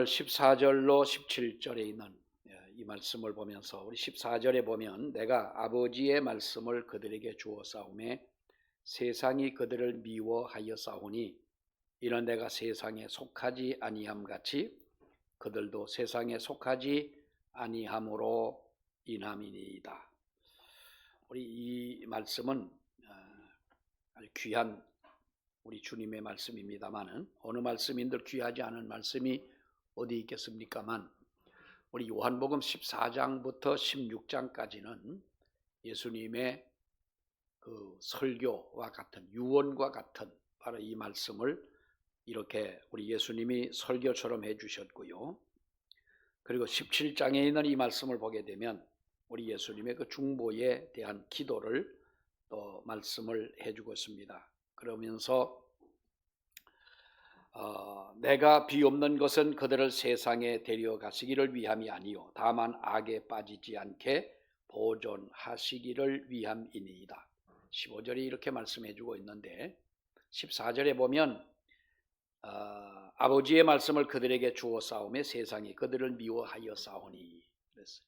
오늘 14절로 17절에 있는 이 말씀을 보면서 우리 14절에 보면 내가 아버지의 말씀을 그들에게 주어 싸우매 세상이 그들을 미워하여 싸우니 이는 내가 세상에 속하지 아니함 같이 그들도 세상에 속하지 아니함으로 인함이니이다. 우리 이 말씀은 아주 귀한 우리 주님의 말씀입니다만은 어느 말씀인들 귀하지 않은 말씀이 어디 있겠습니까만 우리 요한복음 14장부터 16장까지는 예수님의 그 설교와 같은 유언과 같은 바로 이 말씀을 이렇게 우리 예수님이 설교처럼 해주셨고요. 그리고 17장에 있는 이 말씀을 보게 되면 우리 예수님의 그 중보에 대한 기도를 또 말씀을 해주고 있습니다. 그러면서 내가 비옵는 것은 그들을 세상에 데려가시기를 위함이 아니요 다만 악에 빠지지 않게 보존하시기를 위함이니이다. 15절에 이렇게 말씀해주고 있는데 14절에 보면 아버지의 말씀을 그들에게 주어 싸우매 세상이 그들을 미워하여 싸우니 그랬어요.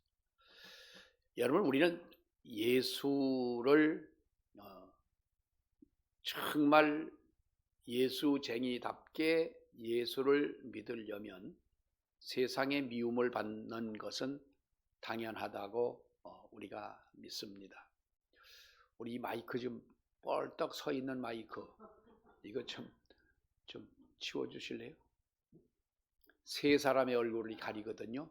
여러분 우리는 예수를 정말 예수쟁이답게 예수를 믿으려면 세상의 미움을 받는 것은 당연하다고 우리가 믿습니다. 우리 마이크 좀 뻘떡 서 있는 마이크 이거 좀 치워주실래요? 세 사람의 얼굴이 가리거든요.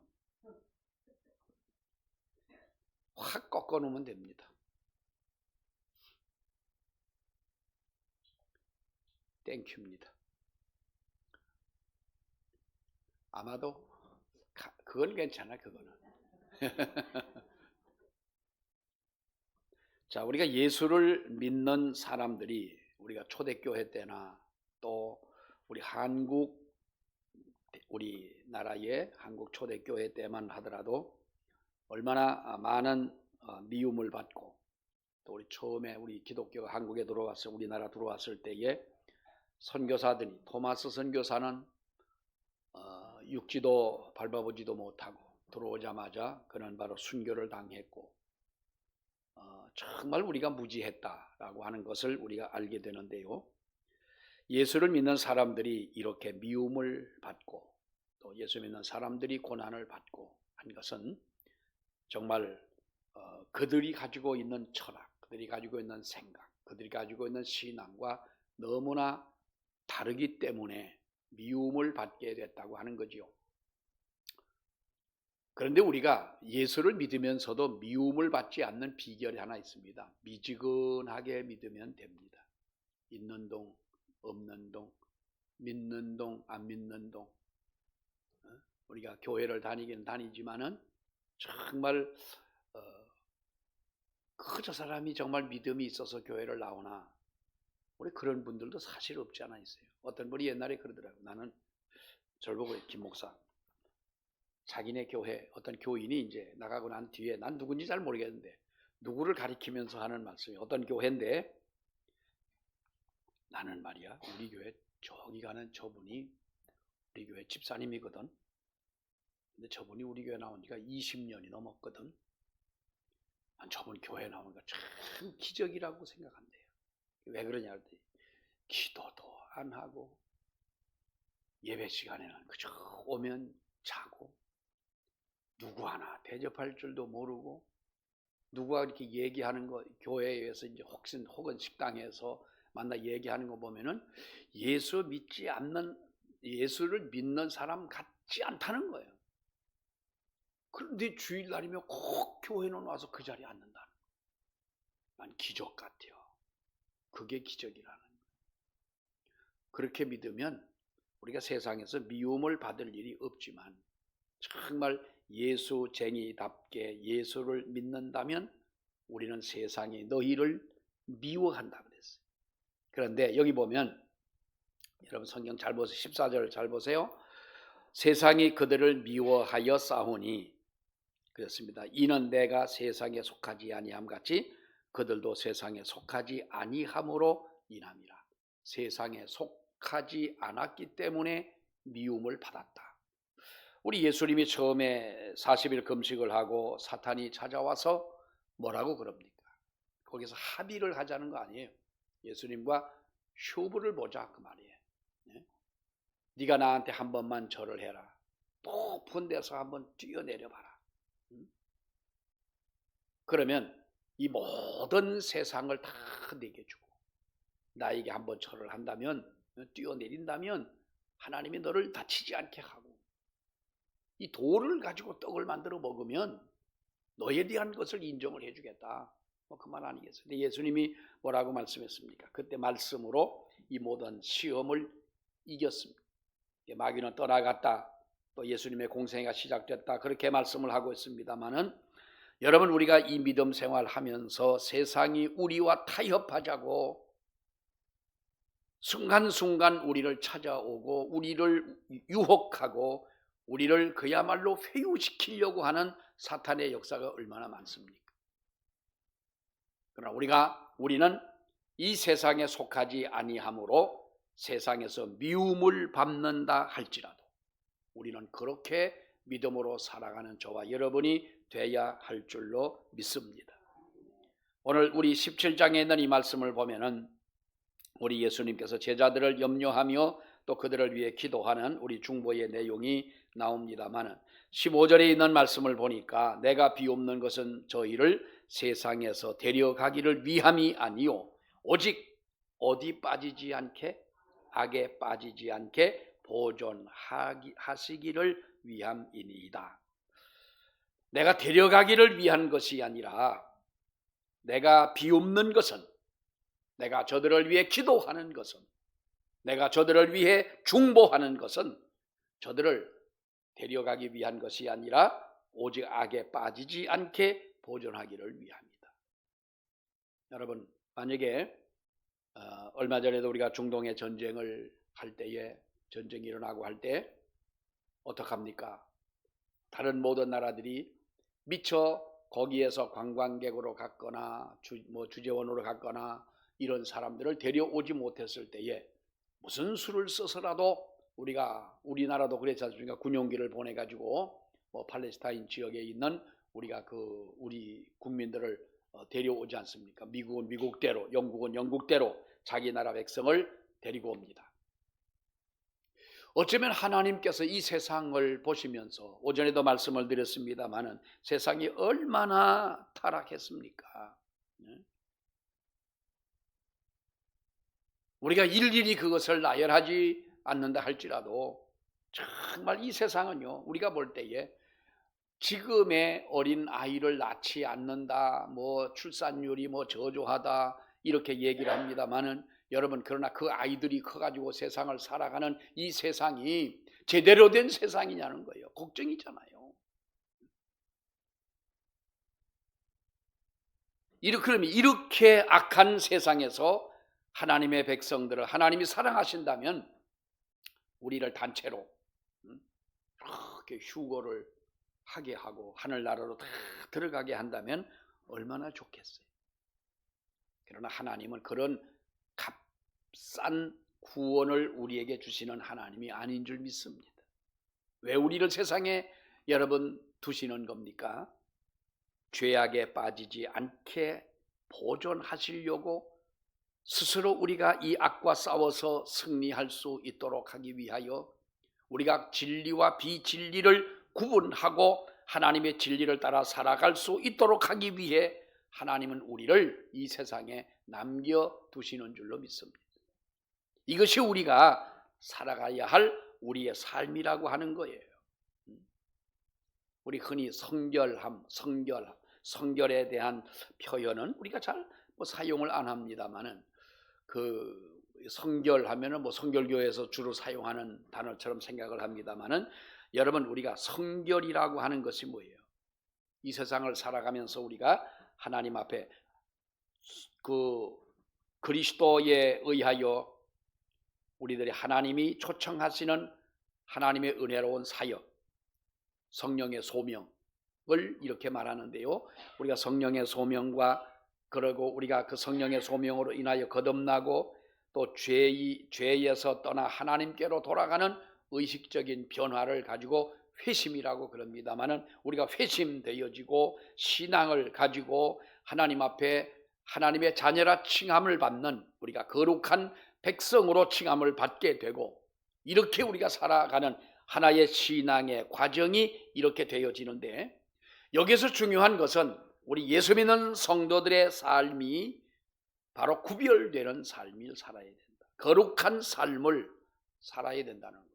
확 꺾어 놓으면 됩니다. 땡큐입니다. 아마도 그건 괜찮아 그거는. 자, 우리가 예수를 믿는 사람들이 우리가 초대교회 때나 또 우리나라의 한국 초대교회 때만 하더라도 얼마나 많은 미움을 받고 또 우리 처음에 우리 기독교가 한국에 들어왔을 우리나라 들어왔을 때에 선교사들이 토마스 선교사는 육지도 밟아보지도 못하고 들어오자마자 그는 바로 순교를 당했고 정말 우리가 무지했다라고 하는 것을 우리가 알게 되는데요. 예수를 믿는 사람들이 이렇게 미움을 받고 또 예수 믿는 사람들이 고난을 받고 한 것은 정말 그들이 가지고 있는 철학, 그들이 가지고 있는 생각, 그들이 가지고 있는 신앙과 너무나 다르기 때문에 미움을 받게 됐다고 하는 거지요. 그런데 우리가 예수를 믿으면서도 미움을 받지 않는 비결이 하나 있습니다. 미지근하게 믿으면 됩니다. 있는 동, 없는 동, 믿는 동, 안 믿는 동. 우리가 교회를 다니긴 다니지만은 정말 저 사람이 정말 믿음이 있어서 교회를 나오나 우리 그런 분들도 사실 없지 않아 있어요. 어떤 분이 옛날에 그러더라고요. 나는 저를 보고 김 목사 자기네 교회 어떤 교인이 이제 나가고 난 뒤에 난 누군지 잘 모르겠는데 누구를 가리키면서 하는 말씀이 어떤 교회인데 나는 말이야 우리 교회 저기 가는 저분이 우리 교회 집사님이거든. 근데 저분이 우리 교회 나온 지가 20년이 넘었거든. 난 저분 교회 나오는 거 참 기적이라고 생각한대요. 왜 그러냐 할 때 기도도 안 하고 예배 시간에는 그저 오면 자고 누구 하나 대접할 줄도 모르고 누구가 이렇게 얘기하는 거 교회에서 이제 혹은 식당에서 만나 얘기하는 거 보면은 예수를 믿는 사람 같지 않다는 거예요. 그런데 주일날이면 꼭 교회는 와서 그 자리에 앉는다는 거예요. 난 기적 같아요. 그게 기적이라는 거예요. 그렇게 믿으면 우리가 세상에서 미움을 받을 일이 없지만 정말 예수쟁이답게 예수를 믿는다면 우리는 세상이 너희를 미워한다 그랬어요. 그런데 여기 보면 여러분 성경 잘 보세요. 14절 잘 보세요. 세상이 그들을 미워하여 싸우니 그렇습니다. 이는 내가 세상에 속하지 아니함 같이 그들도 세상에 속하지 아니함으로 인함이라. 세상에 속하지 않았기 때문에 미움을 받았다. 우리 예수님이 처음에 40일 금식을 하고 사탄이 찾아와서 뭐라고 그럽니까? 거기서 합의를 하자는 거 아니에요. 예수님과 쇼부를 보자 그 말이에요. 네? 네가 나한테 한 번만 절을 해라. 높은 데서 한번 뛰어내려봐라. 그러면 이 모든 세상을 다 내게 주고 나에게 한번 절을 한다면, 뛰어내린다면 하나님이 너를 다치지 않게 하고 이 돌을 가지고 떡을 만들어 먹으면 너에 대한 것을 인정을 해주겠다. 그 말 아니겠어요? 근데 예수님이 뭐라고 말씀했습니까? 그때 말씀으로 이 모든 시험을 이겼습니다. 마귀는 떠나갔다. 또 예수님의 공생애가 시작됐다. 그렇게 말씀을 하고 있습니다만은 여러분, 우리가 이 믿음 생활하면서 세상이 우리와 타협하자고 순간순간 우리를 찾아오고 우리를 유혹하고 우리를 그야말로 회유시키려고 하는 사탄의 역사가 얼마나 많습니까? 그러나 우리는 이 세상에 속하지 아니하므로 세상에서 미움을 받는다 할지라도 우리는 그렇게 믿음으로 살아가는 저와 여러분이 돼야 할 줄로 믿습니다. 오늘 우리 17장에 있는 이 말씀을 보면은 우리 예수님께서 제자들을 염려하며 또 그들을 위해 기도하는 우리 중보의 내용이 나옵니다만은 15절에 있는 말씀을 보니까 내가 비옵는 것은 저희를 세상에서 데려가기를 위함이 아니요 오직 어디 빠지지 않게, 악에 빠지지 않게 보존하시기를 위함이니이다. 내가 데려가기를 위한 것이 아니라 내가 비옵는 것은, 내가 저들을 위해 기도하는 것은, 내가 저들을 위해 중보하는 것은 저들을 데려가기 위한 것이 아니라 오직 악에 빠지지 않게 보존하기를 위함이다. 여러분, 만약에 얼마 전에도 우리가 중동의 전쟁을 할 때에, 전쟁이 일어나고 할 때 어떡합니까? 다른 모든 나라들이 미처 거기에서 관광객으로 갔거나 주재원으로 갔거나 이런 사람들을 데려오지 못했을 때에 무슨 수를 써서라도 우리나라도 그랬지 않습니까? 군용기를 보내가지고 팔레스타인 지역에 있는 우리 국민들을 데려오지 않습니까? 미국은 미국대로, 영국은 영국대로 자기 나라 백성을 데리고 옵니다. 어쩌면 하나님께서 이 세상을 보시면서, 오전에도 말씀을 드렸습니다마는 세상이 얼마나 타락했습니까? 우리가 일일이 그것을 나열하지 않는다 할지라도 정말 이 세상은요, 우리가 볼 때에 지금의 어린 아이를 낳지 않는다, 출산율이 저조하다 이렇게 얘기를 합니다마는 여러분, 그러나 그 아이들이 커가지고 세상을 살아가는 이 세상이 제대로 된 세상이냐는 거예요. 걱정이잖아요. 그러면 이렇게 악한 세상에서 하나님의 백성들을 하나님이 사랑하신다면 우리를 단체로 그렇게 휴거를 하게 하고 하늘나라로 다 들어가게 한다면 얼마나 좋겠어요. 그러나 하나님은 그런 값싼 구원을 우리에게 주시는 하나님이 아닌 줄 믿습니다. 왜 우리를 세상에 여러분 두시는 겁니까? 죄악에 빠지지 않게 보존하시려고 스스로 우리가 이 악과 싸워서 승리할 수 있도록 하기 위하여 우리가 진리와 비진리를 구분하고 하나님의 진리를 따라 살아갈 수 있도록 하기 위해 하나님은 우리를 이 세상에 남겨두시는 줄로 믿습니다. 이것이 우리가 살아가야 할 우리의 삶이라고 하는 거예요. 우리 흔히 성결에 대한 표현은 우리가 잘 사용을 안 합니다만은 그 성결하면은 성결교회에서 주로 사용하는 단어처럼 생각을 합니다만은 여러분, 우리가 성결이라고 하는 것이 뭐예요? 이 세상을 살아가면서 우리가 하나님 앞에 그리스도에 의하여 우리들이 하나님이 초청하시는 하나님의 은혜로운 사역, 성령의 소명을 이렇게 말하는데요. 우리가 성령의 소명과 그리고 우리가 그 성령의 소명으로 인하여 거듭나고 또 죄에서 떠나 하나님께로 돌아가는 의식적인 변화를 가지고 회심이라고 그럽니다마는 우리가 회심되어지고 신앙을 가지고 하나님 앞에 하나님의 자녀라 칭함을 받는 우리가 거룩한 백성으로 칭함을 받게 되고 이렇게 우리가 살아가는 하나의 신앙의 과정이 이렇게 되어지는데 여기서 중요한 것은 우리 예수 믿는 성도들의 삶이 바로 구별되는 삶을 살아야 된다. 거룩한 삶을 살아야 된다는 거예요.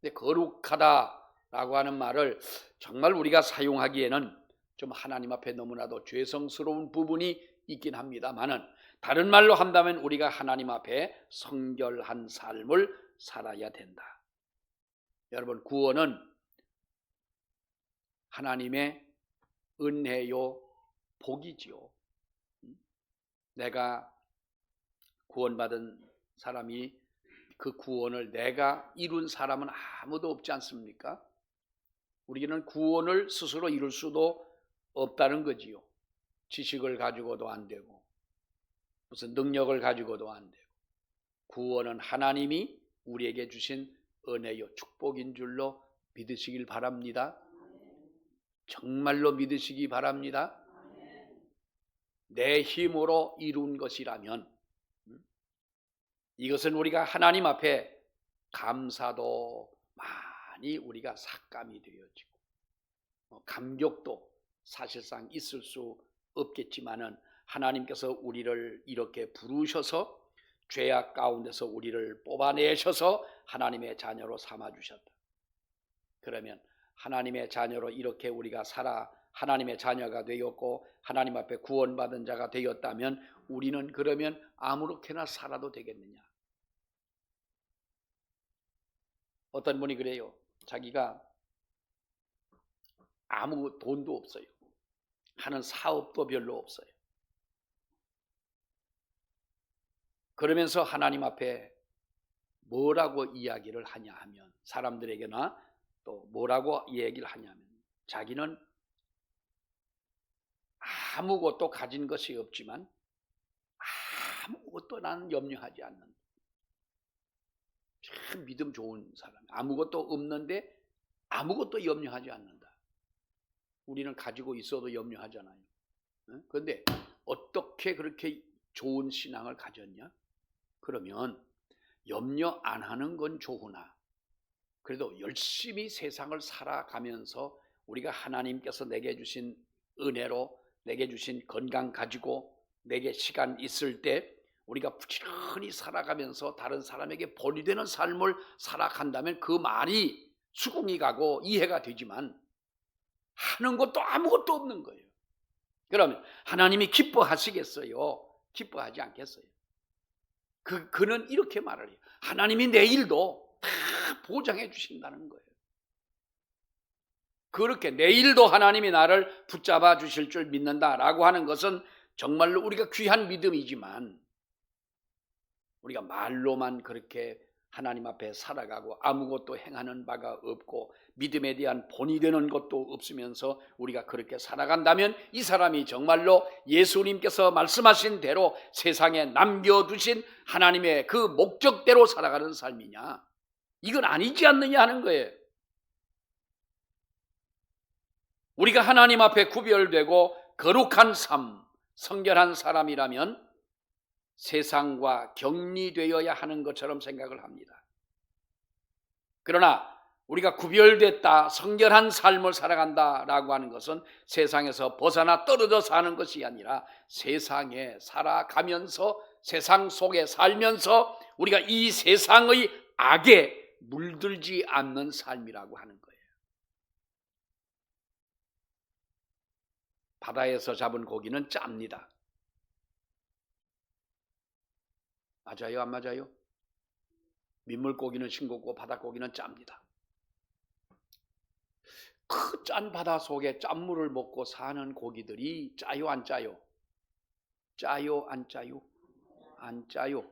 근데 거룩하다라고 하는 말을 정말 우리가 사용하기에는 좀 하나님 앞에 너무나도 죄성스러운 부분이 있긴 합니다만은 다른 말로 한다면 우리가 하나님 앞에 성결한 삶을 살아야 된다. 여러분, 구원은 하나님의 은혜요, 복이지요. 내가 구원받은 사람이 그 구원을 내가 이룬 사람은 아무도 없지 않습니까? 우리는 구원을 스스로 이룰 수도 없다는 거지요. 지식을 가지고도 안 되고 무슨 능력을 가지고도 안 되고 구원은 하나님이 우리에게 주신 은혜요 축복인 줄로 믿으시길 바랍니다. 정말로 믿으시기 바랍니다. 내 힘으로 이룬 것이라면 이것은 우리가 하나님 앞에 감사도 많이 우리가 삭감이 되어지고 감격도 사실상 있을 수 없겠지만은 하나님께서 우리를 이렇게 부르셔서 죄악 가운데서 우리를 뽑아내셔서 하나님의 자녀로 삼아주셨다. 그러면 하나님의 자녀로 이렇게 우리가 살아 하나님의 자녀가 되었고 하나님 앞에 구원받은 자가 되었다면 우리는 그러면 아무렇게나 살아도 되겠느냐? 어떤 분이 그래요. 자기가 아무 돈도 없어요. 하는 사업도 별로 없어요. 그러면서 하나님 앞에 뭐라고 이야기를 하냐 하면 사람들에게나 또 뭐라고 얘기를 하냐면 자기는 아무것도 가진 것이 없지만 아무것도 나는 염려하지 않는다. 참 믿음 좋은 사람. 아무것도 없는데 아무것도 염려하지 않는다. 우리는 가지고 있어도 염려하잖아요. 그런데 어떻게 그렇게 좋은 신앙을 가졌냐? 그러면 염려 안 하는 건 좋으나 그래도 열심히 세상을 살아가면서 우리가 하나님께서 내게 주신 은혜로 내게 주신 건강 가지고 내게 시간 있을 때 우리가 부지런히 살아가면서 다른 사람에게 본이 되는 삶을 살아간다면 그 말이 수긍이 가고 이해가 되지만 하는 것도 아무것도 없는 거예요. 그러면 하나님이 기뻐하시겠어요? 기뻐하지 않겠어요? 그는 이렇게 말을 해요. 하나님이 내 일도 다 보장해 주신다는 거예요. 그렇게 내일도 하나님이 나를 붙잡아 주실 줄 믿는다라고 하는 것은 정말로 우리가 귀한 믿음이지만 우리가 말로만 그렇게 하나님 앞에 살아가고 아무것도 행하는 바가 없고 믿음에 대한 본이 되는 것도 없으면서 우리가 그렇게 살아간다면 이 사람이 정말로 예수님께서 말씀하신 대로 세상에 남겨두신 하나님의 그 목적대로 살아가는 삶이냐? 이건 아니지 않느냐 하는 거예요. 우리가 하나님 앞에 구별되고 거룩한 삶, 성결한 사람이라면 세상과 격리되어야 하는 것처럼 생각을 합니다. 그러나 우리가 구별됐다, 성결한 삶을 살아간다라고 하는 것은 세상에서 벗어나 떨어져 사는 것이 아니라 세상에 살아가면서 세상 속에 살면서 우리가 이 세상의 악에 물들지 않는 삶이라고 하는 거예요. 바다에서 잡은 고기는 짭니다. 맞아요? 안 맞아요? 민물고기는 싱겁고 바닷고기는 짭니다. 그 짠 바다 속에 짠물을 먹고 사는 고기들이 짜요 안 짜요? 짜요 안 짜요? 안 짜요.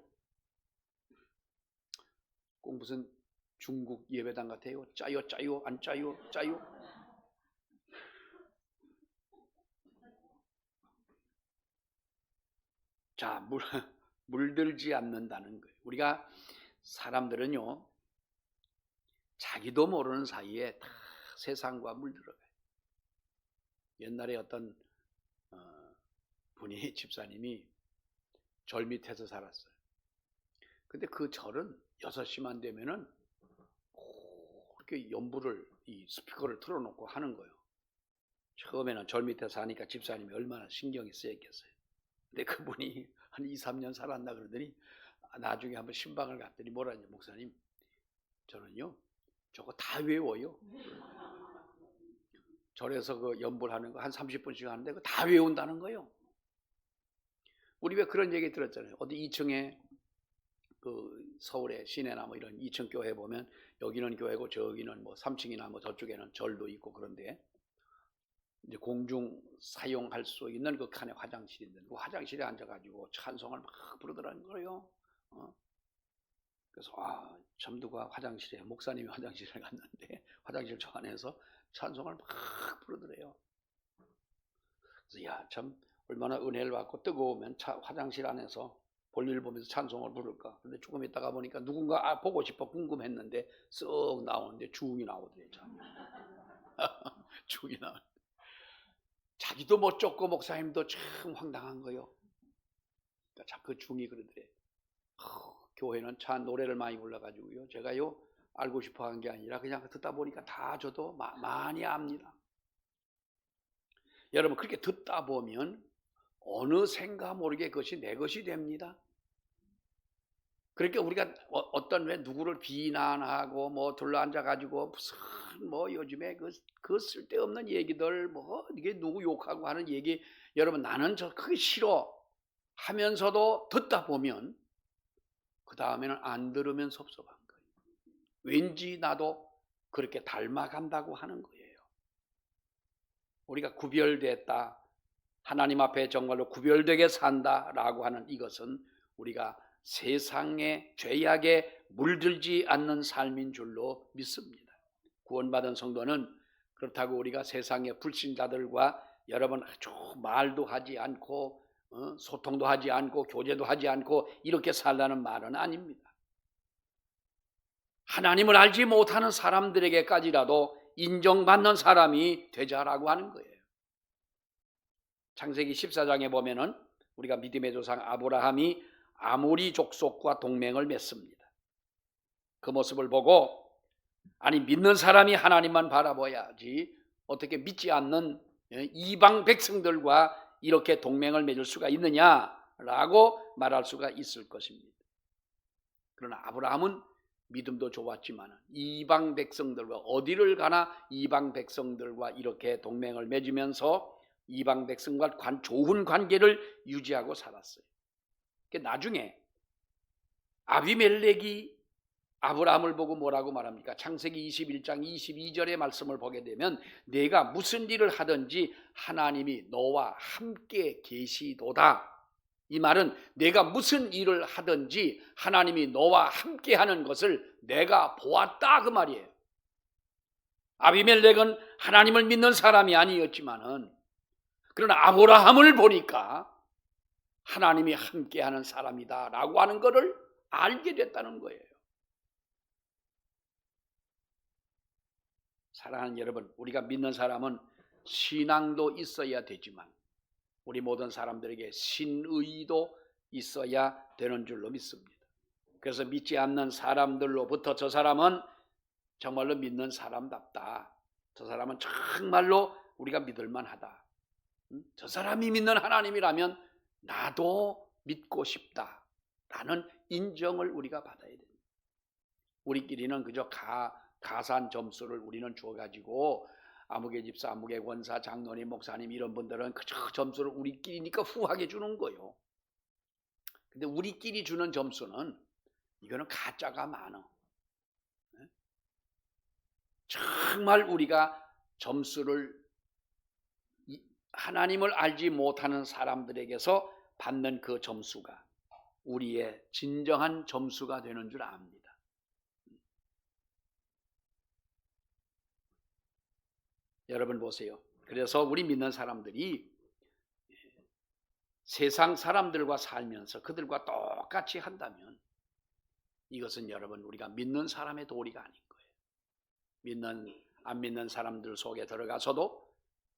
꼭 무슨 중국 예배당 같아요. 짜요 짜요 안 짜요? 짜요. 자, 물들지 않는다는 거예요. 우리가 사람들은요 자기도 모르는 사이에 다 세상과 물들어가요. 옛날에 어떤 분이 집사님이 절 밑에서 살았어요. 근데 그 절은 6시만 되면은 이렇게 연부를 이 스피커를 틀어놓고 하는 거예요. 처음에는 절 밑에 사니까 집사님이 얼마나 신경이 쓰였겠어요. 근데 그분이 한 2, 3년 살았나 그러더니 나중에 한번 신방을 갔더니 뭐라 하냐, 목사님 저는요 저거 다 외워요. 절에서 그 연불 하는 거 한 30분씩 하는데 그거 다 외운다는 거예요. 우리 왜 그런 얘기 들었잖아요. 어디 2층에 그 서울의 시내나 뭐 이런 2층 교회 보면 여기는 교회고 저기는 뭐 3층이나 뭐 저쪽에는 절도 있고 그런데 이제 공중 사용할 수 있는 그 칸에 화장실인데 그 화장실에 앉아가지고 찬송을 막 부르더라는 거예요. 그래서 참 누가 화장실에 목사님이 화장실에 갔는데 화장실 저 안에서 찬송을 막 부르더래요. 그래서 야 참 얼마나 은혜를 받고 뜨거우면 화장실 안에서 볼일 보면서 찬송을 부를까. 근데 조금 있다가 보니까 누군가 보고 싶어 궁금했는데 쓱 나오는데 중이 나오더래요. 중이 나오는데 자기도 못 쫓고 목사님도 참 황당한 거예요. 그러니까 그 중이 그러더래. 교회는 참 노래를 많이 불러가지고요. 제가요 알고 싶어 한 게 아니라 그냥 듣다 보니까 다 저도 많이 압니다. 여러분 그렇게 듣다 보면 어느샌가 모르게 그것이 내 것이 됩니다. 그러니까 우리가 어떤 왜 누구를 비난하고 뭐 둘러앉아가지고 무슨 뭐 요즘에 그 쓸데없는 얘기들 뭐 이게 누구 욕하고 하는 얘기 여러분 나는 저 그게 싫어 하면서도 듣다 보면 그 다음에는 안 들으면 섭섭한 거예요. 왠지 나도 그렇게 닮아간다고 하는 거예요. 우리가 구별됐다. 하나님 앞에 정말로 구별되게 산다라고 하는 이것은 우리가 세상의 죄악에 물들지 않는 삶인 줄로 믿습니다. 구원받은 성도는 그렇다고 우리가 세상의 불신자들과 여러분 아주 말도 하지 않고 소통도 하지 않고 교제도 하지 않고 이렇게 살라는 말은 아닙니다. 하나님을 알지 못하는 사람들에게까지라도 인정받는 사람이 되자라고 하는 거예요. 창세기 14장에 보면은 우리가 믿음의 조상 아브라함이 아모리 족속과 동맹을 맺습니다. 그 모습을 보고 아니 믿는 사람이 하나님만 바라봐야지 어떻게 믿지 않는 이방 백성들과 이렇게 동맹을 맺을 수가 있느냐라고 말할 수가 있을 것입니다. 그러나 아브라함은 믿음도 좋았지만 이방 백성들과 어디를 가나 이방 백성들과 이렇게 동맹을 맺으면서 이방 백성과 좋은 관계를 유지하고 살았어요. 나중에 아비멜렉이 아브라함을 보고 뭐라고 말합니까? 창세기 21장 22절의 말씀을 보게 되면 내가 무슨 일을 하든지 하나님이 너와 함께 계시도다. 이 말은 내가 무슨 일을 하든지 하나님이 너와 함께 하는 것을 내가 보았다 그 말이에요. 아비멜렉은 하나님을 믿는 사람이 아니었지만은 그러나 아브라함을 보니까 하나님이 함께하는 사람이다 라고 하는 것을 알게 됐다는 거예요. 사랑하는 여러분, 우리가 믿는 사람은 신앙도 있어야 되지만 우리 모든 사람들에게 신의도 있어야 되는 줄로 믿습니다. 그래서 믿지 않는 사람들로부터 저 사람은 정말로 믿는 사람답다. 저 사람은 정말로 우리가 믿을만하다. 저 사람이 믿는 하나님이라면 나도 믿고 싶다라는 인정을 우리가 받아야 됩니다. 우리끼리는 그저 가산 점수를 우리는 주어가지고 아무개 집사, 아무개 권사, 장로님, 목사님 이런 분들은 그저 점수를 우리끼리니까 후하게 주는 거예요. 근데 우리끼리 주는 점수는 이거는 가짜가 많아. 정말 우리가 점수를 하나님을 알지 못하는 사람들에게서 받는 그 점수가 우리의 진정한 점수가 되는 줄 압니다. 여러분 보세요. 그래서 우리 믿는 사람들이 세상 사람들과 살면서 그들과 똑같이 한다면 이것은 여러분 우리가 믿는 사람의 도리가 아닌 거예요. 믿는 안 믿는 사람들 속에 들어가서도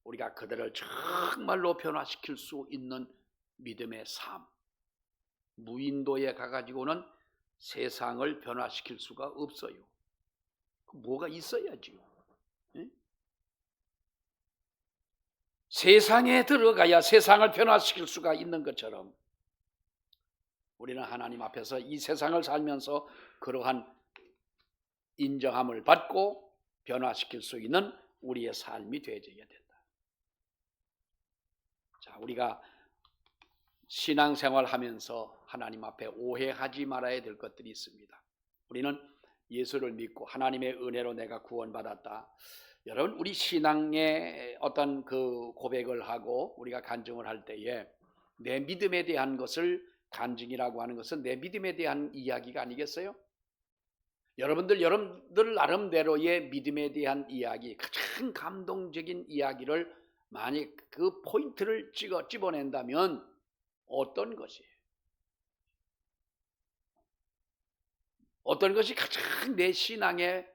우리가 그들을 정말로 변화시킬 수 있는 믿음의 삶, 무인도에 가가지고는 세상을 변화시킬 수가 없어요. 뭐가 있어야지요. 예? 세상에 들어가야 세상을 변화시킬 수가 있는 것처럼 우리는 하나님 앞에서 이 세상을 살면서 그러한 인정함을 받고 변화시킬 수 있는 우리의 삶이 되어져야 된다. 자, 우리가 신앙생활 하면서 하나님 앞에 오해하지 말아야 될 것들이 있습니다. 우리는 예수를 믿고 하나님의 은혜로 내가 구원받았다. 여러분, 우리 신앙의 어떤 그 고백을 하고 우리가 간증을 할 때에 내 믿음에 대한 것을 간증이라고 하는 것은 내 믿음에 대한 이야기가 아니겠어요? 여러분들 나름대로의 믿음에 대한 이야기, 가장 감동적인 이야기를 만약 그 포인트를 집어낸다면 어떤 것이에요? 어떤 것이 가장 내 신앙의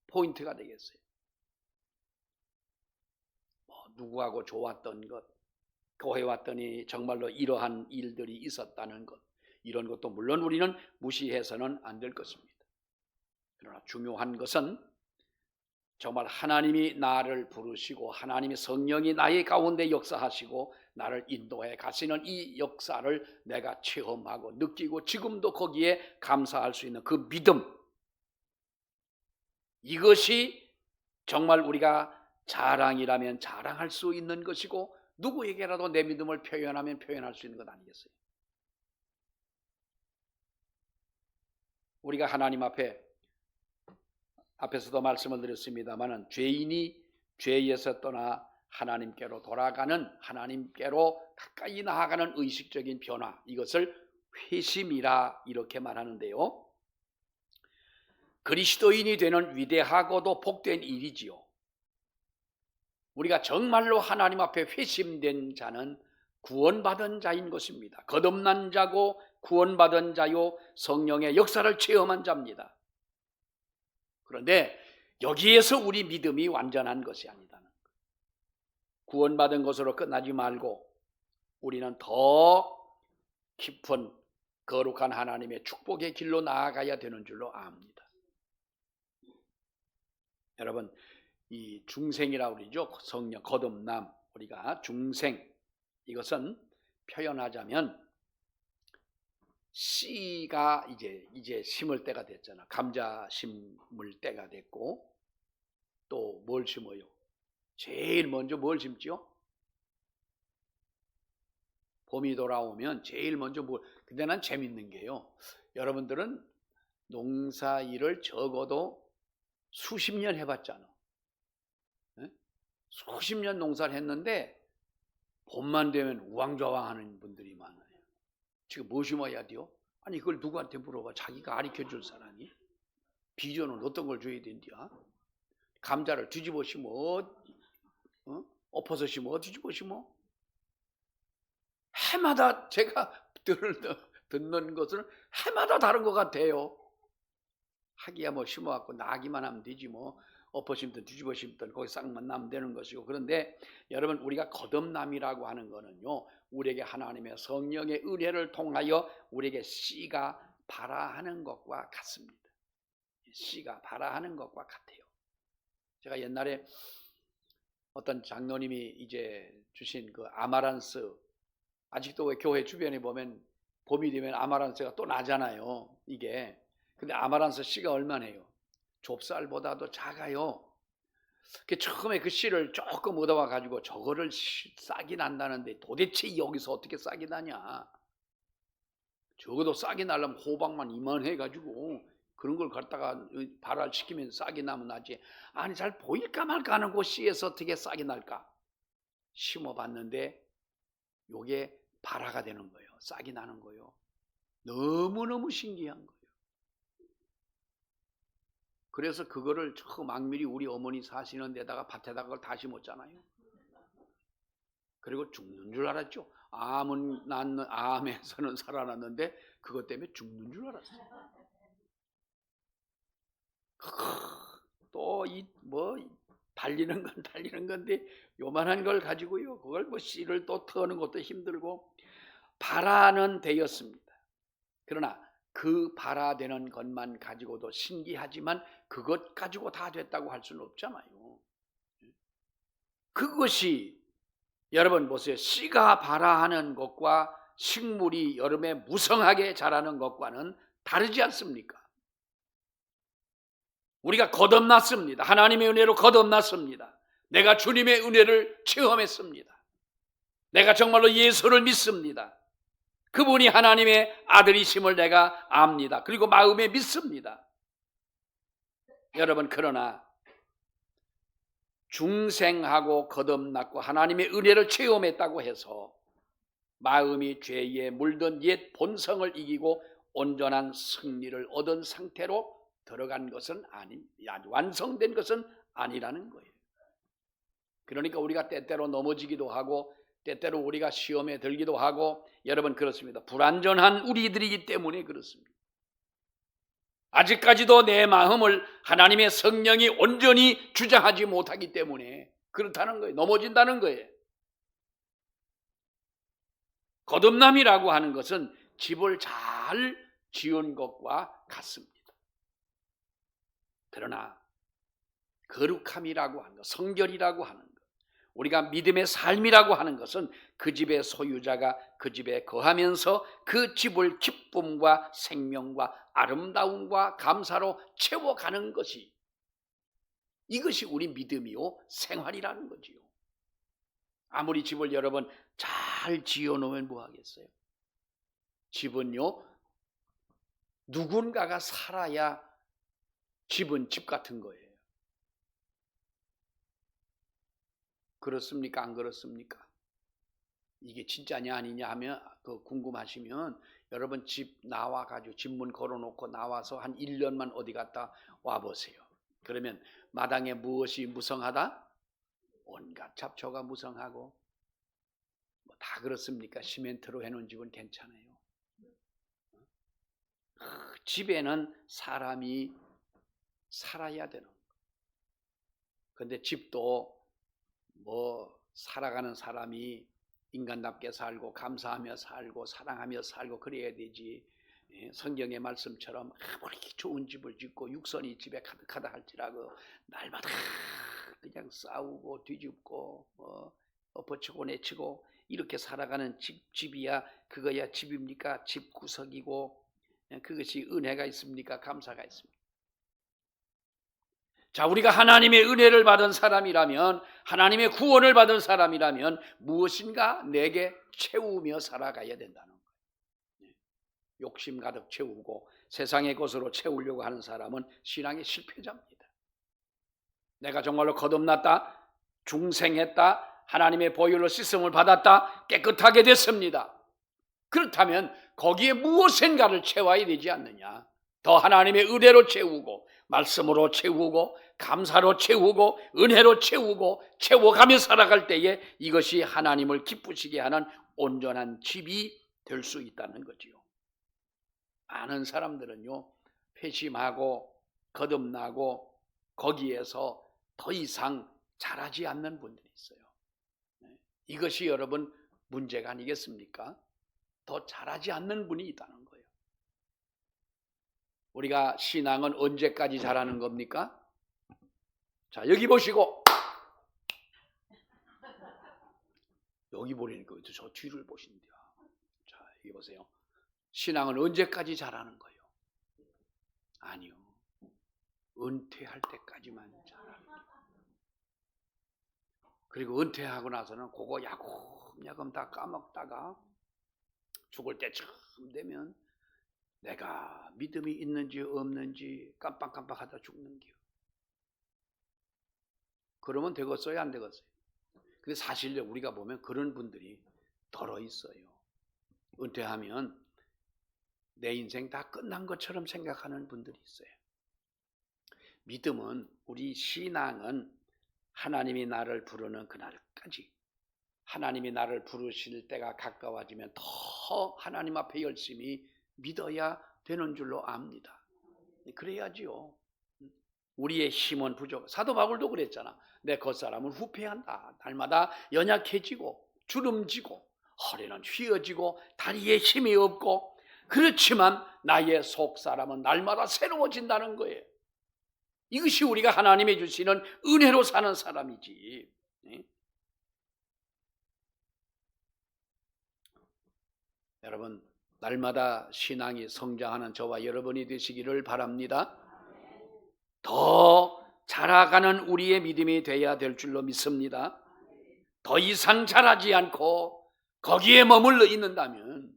포인트가 되겠어요? 누구하고 좋았던 것, 교회 왔더니 정말로 이러한 일들이 있었다는 것, 이런 것도 물론 우리는 무시해서는 안 될 것입니다. 그러나 중요한 것은 정말 하나님이 나를 부르시고 하나님의 성령이 나의 가운데 역사하시고 나를 인도해 가시는 이 역사를 내가 체험하고 느끼고 지금도 거기에 감사할 수 있는 그 믿음, 이것이 정말 우리가 자랑이라면 자랑할 수 있는 것이고 누구에게라도 내 믿음을 표현하면 표현할 수 있는 것 아니겠어요? 우리가 하나님 앞에서도 말씀을 드렸습니다마는 죄인이 죄에서 떠나 하나님께로 돌아가는, 하나님께로 가까이 나아가는 의식적인 변화, 이것을 회심이라 이렇게 말하는데요. 그리스도인이 되는 위대하고도 복된 일이지요. 우리가 정말로 하나님 앞에 회심된 자는 구원받은 자인 것입니다. 거듭난 자고 구원받은 자요, 성령의 역사를 체험한 자입니다. 그런데 여기에서 우리 믿음이 완전한 것이 아니다는 것. 구원받은 것으로 끝나지 말고 우리는 더 깊은 거룩한 하나님의 축복의 길로 나아가야 되는 줄로 압니다. 여러분, 이 중생이라고 그러죠. 성령, 거듭남, 우리가 중생, 이것은 표현하자면 씨가 이제 심을 때가 됐잖아. 감자 심을 때가 됐고, 또 뭘 심어요? 제일 먼저 뭘 심지요? 봄이 돌아오면 제일 먼저 근데 난 재밌는 게요. 여러분들은 농사일을 적어도 수십 년 해봤잖아. 네? 수십 년 농사를 했는데 봄만 되면 우왕좌왕하는 분들이 많아요. 지금 뭐 심어야 돼요? 아니 그걸 누구한테 물어봐. 자기가 가르쳐줄 사람이. 비전은 어떤 걸 줘야 된디야? 감자를 뒤집어 심어? 엎어서 심어? 뒤집어 심어? 해마다 제가 듣는 것은 해마다 다른 것 같아요. 하기야 뭐 심어갖고 나기만 하면 되지 뭐. 엎어 심든 뒤집어 심든 거기 싹만 나면 되는 것이고. 그런데 여러분, 우리가 거듭남이라고 하는 거는요, 우리에게 하나님의 성령의 은혜를 통하여 우리에게 씨가 발아하는 것과 같습니다. 씨가 발아하는 것과 같아요. 제가 옛날에 어떤 장로님이 이제 주신 그 아마란스, 아직도 왜 교회 주변에 보면 봄이 되면 아마란스가 또 나잖아요. 이게. 근데 아마란스 씨가 얼마나요? 좁쌀보다도 작아요. 처음에 그 씨를 조금 얻어와 가지고 저거를 싹이 난다는데 도대체 여기서 어떻게 싹이 나냐? 적어도 싹이 나려면 호박만 이만해 가지고 그런 걸 갖다가 발화시키면 싹이 나면 나지. 아니 잘 보일까 말까 하는 그 씨에서 어떻게 싹이 날까? 심어봤는데 요게 발화가 되는 거예요. 싹이 나는 거예요. 너무너무 신기한 거예요. 그래서 그거를 처음 막밀히 우리 어머니 사시는 데다가 밭에다가 그걸 다 심었잖아요. 그리고 죽는 줄 알았죠. 암에서는 살아났는데 그것 때문에 죽는 줄 알았어요. 또 달리는 건 달리는 건데 요만한 걸 가지고요. 그걸 씨를 또 터는 것도 힘들고 발화는 되었습니다. 그러나 그 발화되는 것만 가지고도 신기하지만 그것 가지고 다 됐다고 할 수는 없잖아요. 그것이 여러분 보세요. 씨가 발화하는 것과 식물이 여름에 무성하게 자라는 것과는 다르지 않습니까? 우리가 거듭났습니다. 하나님의 은혜로 거듭났습니다. 내가 주님의 은혜를 체험했습니다. 내가 정말로 예수를 믿습니다. 그분이 하나님의 아들이심을 내가 압니다. 그리고 마음에 믿습니다. 여러분, 그러나 중생하고 거듭났고 하나님의 은혜를 체험했다고 해서 마음이 죄에 물든 옛 본성을 이기고 온전한 승리를 얻은 상태로 들어간 것은 완성된 것은 아니라는 거예요. 그러니까 우리가 때때로 넘어지기도 하고 때때로 우리가 시험에 들기도 하고 여러분 그렇습니다. 불완전한 우리들이기 때문에 그렇습니다. 아직까지도 내 마음을 하나님의 성령이 온전히 주장하지 못하기 때문에 그렇다는 거예요. 넘어진다는 거예요. 거듭남이라고 하는 것은 집을 잘 지은 것과 같습니다. 그러나 거룩함이라고 하는 것, 성결이라고 하는 것, 우리가 믿음의 삶이라고 하는 것은 그 집의 소유자가 그 집에 거하면서 그 집을 기쁨과 생명과 아름다움과 감사로 채워가는 것이, 이것이 우리 믿음이요 생활이라는 거지요. 아무리 집을 여러분 잘 지어놓으면 뭐 하겠어요? 집은요 누군가가 살아야 집은 집 같은 거예요. 그렇습니까? 안 그렇습니까? 이게 진짜냐 아니냐 하면 궁금하시면 여러분 집 나와가지고 집문 걸어놓고 나와서 한 1년만 어디 갔다 와보세요. 그러면 마당에 무엇이 무성하다? 온갖 잡초가 무성하고 다 그렇습니까? 시멘트로 해놓은 집은 괜찮아요. 집에는 사람이 살아야 되는 거예요. 그런데 집도 살아가는 사람이 인간답게 살고 감사하며 살고 사랑하며 살고 그래야 되지. 성경의 말씀처럼 아무리 좋은 집을 짓고 육선이 집에 가득하다 할지라도 날마다 그냥 싸우고 뒤집고 엎어치고 내치고 이렇게 살아가는 집이야 그거야 집입니까? 집구석이고 그것이 은혜가 있습니까? 감사가 있습니까? 자, 우리가 하나님의 은혜를 받은 사람이라면 하나님의 구원을 받은 사람이라면 무엇인가 내게 채우며 살아가야 된다는 거예요. 욕심 가득 채우고 세상의 것으로 채우려고 하는 사람은 신앙의 실패자입니다. 내가 정말로 거듭났다, 중생했다, 하나님의 보혈로 씻음을 받았다, 깨끗하게 됐습니다. 그렇다면 거기에 무엇인가를 채워야 되지 않느냐? 더 하나님의 은혜로 채우고 말씀으로 채우고 감사로 채우고 은혜로 채우고 채워가며 살아갈 때에 이것이 하나님을 기쁘시게 하는 온전한 집이 될 수 있다는 거지요. 많은 사람들은요 회심하고 거듭나고 거기에서 더 이상 자라지 않는 분들이 있어요. 이것이 여러분 문제가 아니겠습니까? 더 자라지 않는 분이 있다는 거예요. 우리가 신앙은 언제까지 자라는 겁니까? 자, 여기 보시고 여기 보니까 저 뒤를 보신대요. 자, 여기 보세요. 신앙은 언제까지 자라는 거예요? 아니요. 은퇴할 때까지만 자라는 거예요. 그리고 은퇴하고 나서는 그거 야금야금 다 까먹다가 죽을 때쯤 되면 내가 믿음이 있는지 없는지 깜빡깜빡하다 죽는 게요. 그러면 되겠어요? 안 되겠어요? 근데 사실 우리가 보면 그런 분들이 덜어 있어요. 은퇴하면 내 인생 다 끝난 것처럼 생각하는 분들이 있어요. 믿음은 우리 신앙은 하나님이 나를 부르는 그날까지 하나님이 나를 부르실 때가 가까워지면 더 하나님 앞에 열심히 믿어야 되는 줄로 압니다. 그래야지요. 우리의 힘은 부족. 사도 바울도 그랬잖아. 내 겉사람은 후패한다. 날마다 연약해지고 주름지고 허리는 휘어지고 다리에 힘이 없고, 그렇지만 나의 속사람은 날마다 새로워진다는 거예요. 이것이 우리가 하나님이 주시는 은혜로 사는 사람이지. 여러분, 날마다 신앙이 성장하는 저와 여러분이 되시기를 바랍니다. 더 자라가는 우리의 믿음이 되어야 될 줄로 믿습니다. 더 이상 자라지 않고 거기에 머물러 있는다면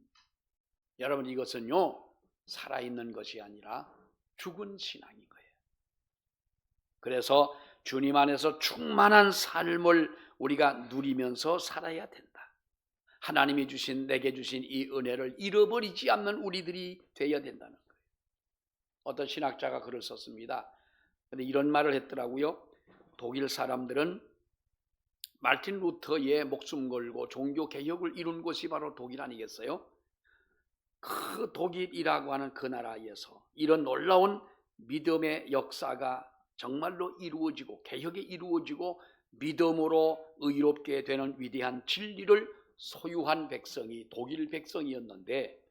여러분, 이것은요 살아있는 것이 아니라 죽은 신앙인 거예요. 그래서 주님 안에서 충만한 삶을 우리가 누리면서 살아야 된다. 하나님이 주신, 내게 주신 이 은혜를 잃어버리지 않는 우리들이 되어야 된다는 거예요. 어떤 신학자가 글을 썼습니다. 근데 이런 말을 했더라고요. 독일 사람들은 마르틴 루터의 목숨 걸고 종교 개혁을 이룬 곳이 바로 독일 아니겠어요? 그 독일이라고 하는 그 나라에서 이런 놀라운 믿음의 역사가 정말로 이루어지고 개혁이 이루어지고 믿음으로 의롭게 되는 위대한 진리를 소유한 백성이 독일 백성이었는데,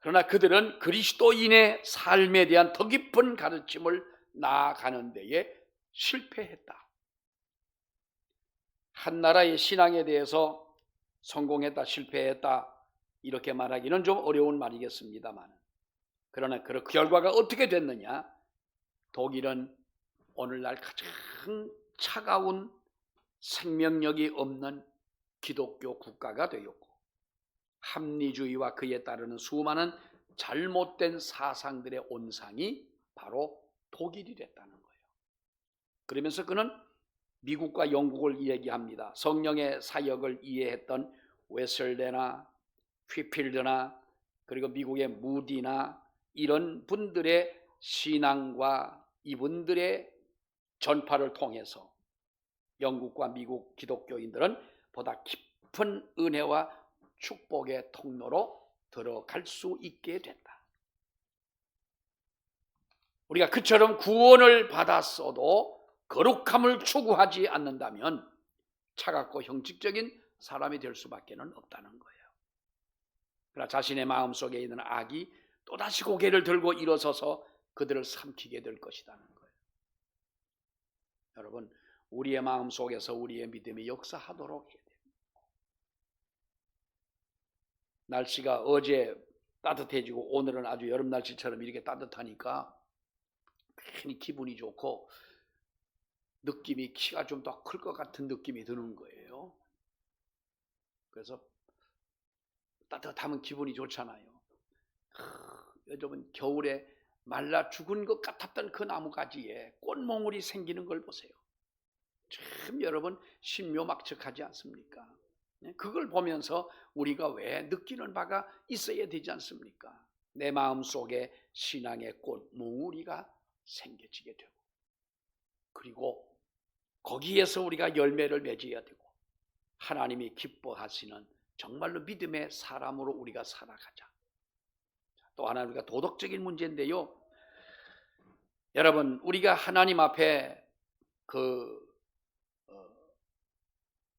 그러나 그들은 그리스도인의 삶에 대한 더 깊은 가르침을 나아가는 데에 실패했다. 한 나라의 신앙에 대해서 성공했다, 실패했다 이렇게 말하기는 좀 어려운 말이겠습니다만, 그러나 그 결과가 어떻게 됐느냐? 독일은 오늘날 가장 차가운 생명력이 없는 기독교 국가가 되었고, 합리주의와 그에 따르는 수많은 잘못된 사상들의 온상이 바로 독일이 됐다는 거예요. 그러면서 그는 미국과 영국을 얘기합니다. 성령의 사역을 이해했던 웨슬레나 휘필드나 그리고 미국의 무디나 이런 분들의 신앙과 이분들의 전파를 통해서 영국과 미국 기독교인들은 보다 깊은 은혜와 축복의 통로로 들어갈 수 있게 된다. 우리가 그처럼 구원을 받았어도 거룩함을 추구하지 않는다면 차갑고 형식적인 사람이 될 수밖에 없다는 거예요. 그러나 자신의 마음속에 있는 악이 또다시 고개를 들고 일어서서 그들을 삼키게 될 것이라는 거예요. 여러분, 우리의 마음속에서 우리의 믿음이 역사하도록 해야 됩니다. 날씨가 어제 따뜻해지고 오늘은 아주 여름 날씨처럼 이렇게 따뜻하니까 괜히 기분이 좋고 느낌이 키가 좀 더 클 것 같은 느낌이 드는 거예요. 그래서 따뜻하면 기분이 좋잖아요. 여러분, 겨울에 말라 죽은 것 같았던 그 나무가지에 꽃몽울이 생기는 걸 보세요. 참 여러분 신묘막측하지 않습니까? 그걸 보면서 우리가 왜 느끼는 바가 있어야 되지 않습니까? 내 마음속에 신앙의 꽃몽울이가 생겨지게 되고, 그리고 거기에서 우리가 열매를 맺어야 되고 하나님이 기뻐하시는 정말로 믿음의 사람으로 우리가 살아가자. 또 하나, 우리가 도덕적인 문제인데요. 여러분, 우리가 하나님 앞에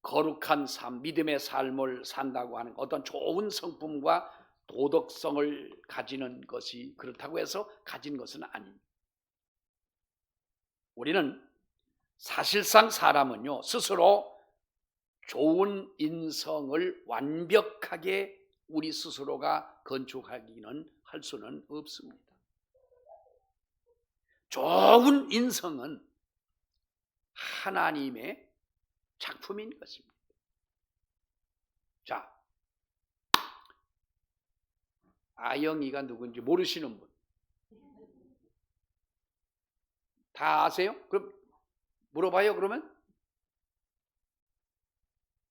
거룩한 삶, 믿음의 삶을 산다고 하는 어떤 좋은 성품과 도덕성을 가지는 것이 그렇다고 해서 가진 것은 아닙니다. 우리는 사실상 사람은요, 스스로 좋은 인성을 완벽하게 우리 스스로가 건축하기는 할 수는 없습니다. 좋은 인성은 하나님의 작품인 것입니다. 자, 아영이가 누군지 모르시는 분 다 아세요? 그럼 물어봐요. 그러면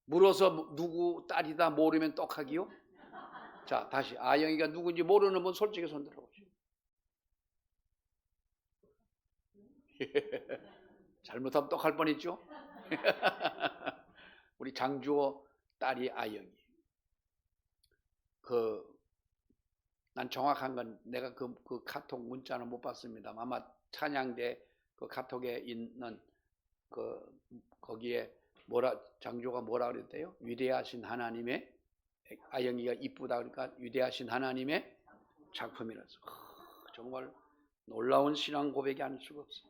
물어서 누구 딸이다 모르면 떡하기요? 자, 다시 아영이가 누군지 모르는 분 솔직히 손 들어보세요. 잘못하면 떡할 뻔했죠? 우리 장주호 딸이 아영이. 난 정확한 건 내가 그 카톡 문자는 못 봤습니다. 아마 찬양대 그 카톡에 있는 거기에 장조가 뭐라 그랬대요? 위대하신 하나님의, 아영이가 이쁘다 그러니까 위대하신 하나님의 작품이라서 정말 놀라운 신앙 고백이 아닐 수가 없어요.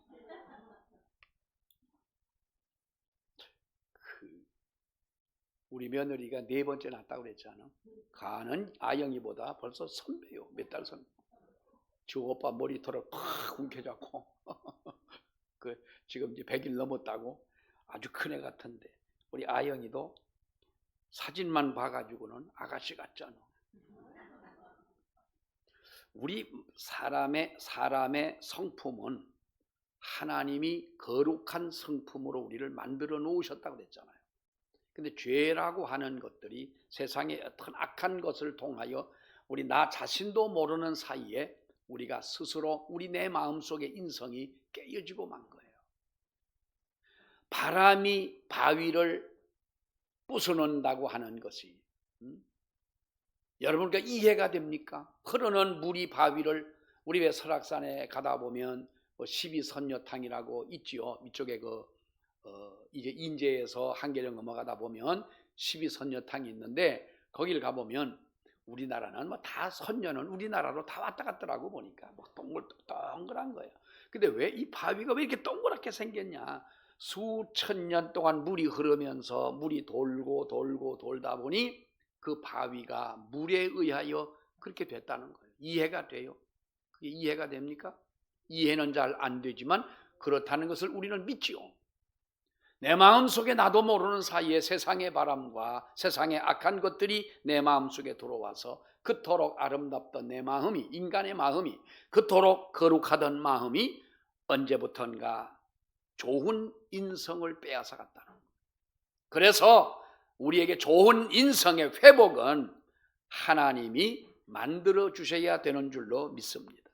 우리 며느리가 4번째 낳았다고 그랬잖아. 가는 아영이보다 벌써 선배요. 몇 달 선배. 저 오빠 머리털을 팍 움켜잡고 지금 이제 100일 넘었다고 아주 큰 애 같은데 우리 아영이도 사진만 봐가지고는 아가씨 같잖아. 우리 사람의 성품은 하나님이 거룩한 성품으로 우리를 만들어 놓으셨다고 그랬잖아요. 근데 죄라고 하는 것들이 세상의 어떤 악한 것을 통하여 우리 나 자신도 모르는 사이에 우리가 스스로 우리 내 마음속의 인성이 깨어지고 만 거예요. 바람이 바위를 부숴놓는다고 하는 것이 여러분과 이해가 됩니까? 흐르는 물이 바위를, 우리 왜 설악산에 가다 보면 12선녀탕이라고 있지요. 이쪽에 이제 인제에서 한계령 넘어가다 보면 12선녀탕이 있는데 거기를 가보면 우리나라는 다 선녀는 우리나라로 다 왔다 갔더라고 보니까 동글동글한 거예요. 근데 왜 이 바위가 왜 이렇게 동그랗게 생겼냐? 수천 년 동안 물이 흐르면서 물이 돌고 돌다 보니 그 바위가 물에 의하여 그렇게 됐다는 거예요. 이해가 돼요? 그게 이해가 됩니까? 이해는 잘 안 되지만 그렇다는 것을 우리는 믿지요. 내 마음속에 나도 모르는 사이에 세상의 바람과 세상의 악한 것들이 내 마음속에 들어와서 그토록 아름답던 내 마음이, 인간의 마음이, 그토록 거룩하던 마음이 언제부턴가 좋은 인성을 빼앗아갔다는 거예요. 그래서 우리에게 좋은 인성의 회복은 하나님이 만들어 주셔야 되는 줄로 믿습니다.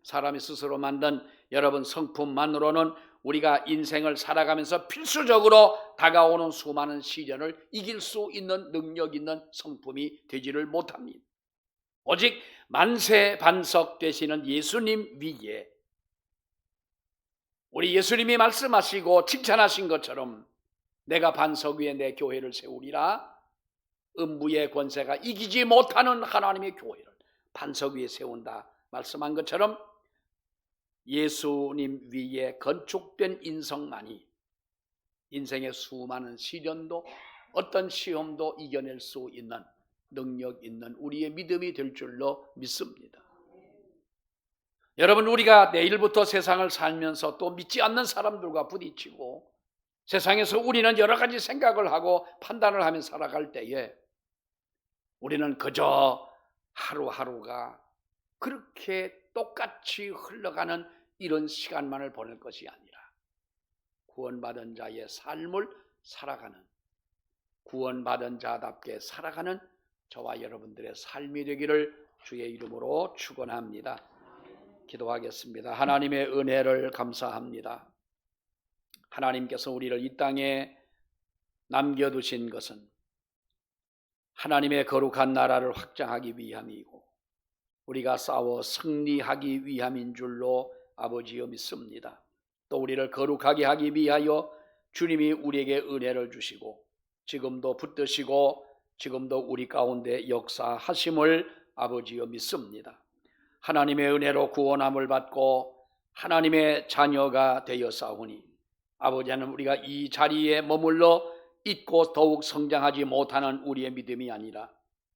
사람이 스스로 만든 여러분 성품만으로는 우리가 인생을 살아가면서 필수적으로 다가오는 수많은 시련을 이길 수 있는 능력 있는 성품이 되지를 못합니다. 오직 만세 반석 되시는 예수님 위에 우리 예수님이 말씀하시고 칭찬하신 것처럼 내가 반석 위에 내 교회를 세우리라. 음부의 권세가 이기지 못하는 하나님의 교회를 반석 위에 세운다 말씀한 것처럼 예수님 위에 건축된 인성만이 인생의 수많은 시련도 어떤 시험도 이겨낼 수 있는 능력 있는 우리의 믿음이 될 줄로 믿습니다. 여러분, 우리가 내일부터 세상을 살면서 또 믿지 않는 사람들과 부딪히고 세상에서 우리는 여러 가지 생각을 하고 판단을 하며 살아갈 때에 우리는 그저 하루하루가 그렇게 똑같이 흘러가는 이런 시간만을 보낼 것이 아니라 구원받은 자의 삶을 살아가는, 구원받은 자답게 살아가는 저와 여러분들의 삶이 되기를 주의 이름으로 축원합니다. 기도하겠습니다. 하나님의 은혜를 감사합니다. 하나님께서 우리를 이 땅에 남겨두신 것은 하나님의 거룩한 나라를 확장하기 위함이고 우리가 싸워 승리하기 위함인 줄로 아버지여 믿습니다. 또 우리를 거룩하게 하기 위하여 주님이 우리에게 은혜를 주시고 지금도 붙드시고 지금도 우리 가운데 역사하심을 아버지여 믿습니다. 하나님의 은혜로 구원함을 받고 하나님의 자녀가 되었사오니 아버지 하나님, 우리가 이 자리에 머물러 있고 더욱 성장하지 못하는 우리의 믿음이 아니라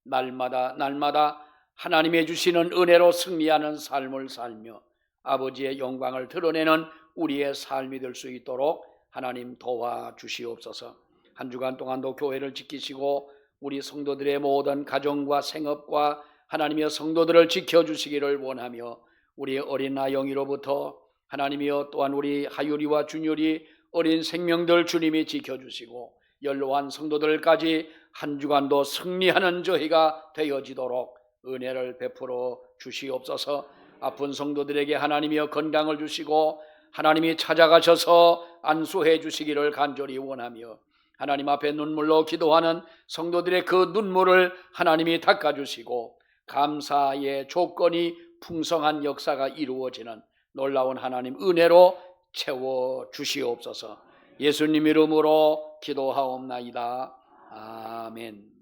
날마다 하나님의 주시는 은혜로 승리하는 삶을 살며 아버지의 영광을 드러내는 우리의 삶이 될 수 있도록 하나님 도와주시옵소서. 한 주간 동안도 교회를 지키시고 우리 성도들의 모든 가정과 생업과 하나님의 성도들을 지켜주시기를 원하며 우리 어린 아영이로부터 하나님이여 또한 우리 하율이와 준율이 어린 생명들 주님이 지켜주시고 연로한 성도들까지 한 주간도 승리하는 저희가 되어지도록 은혜를 베풀어 주시옵소서. 아픈 성도들에게 하나님이여 건강을 주시고 하나님이 찾아가셔서 안수해 주시기를 간절히 원하며 하나님 앞에 눈물로 기도하는 성도들의 그 눈물을 하나님이 닦아주시고 감사의 조건이 풍성한 역사가 이루어지는 놀라운 하나님 은혜로 채워 주시옵소서. 예수님 이름으로 기도하옵나이다. 아멘.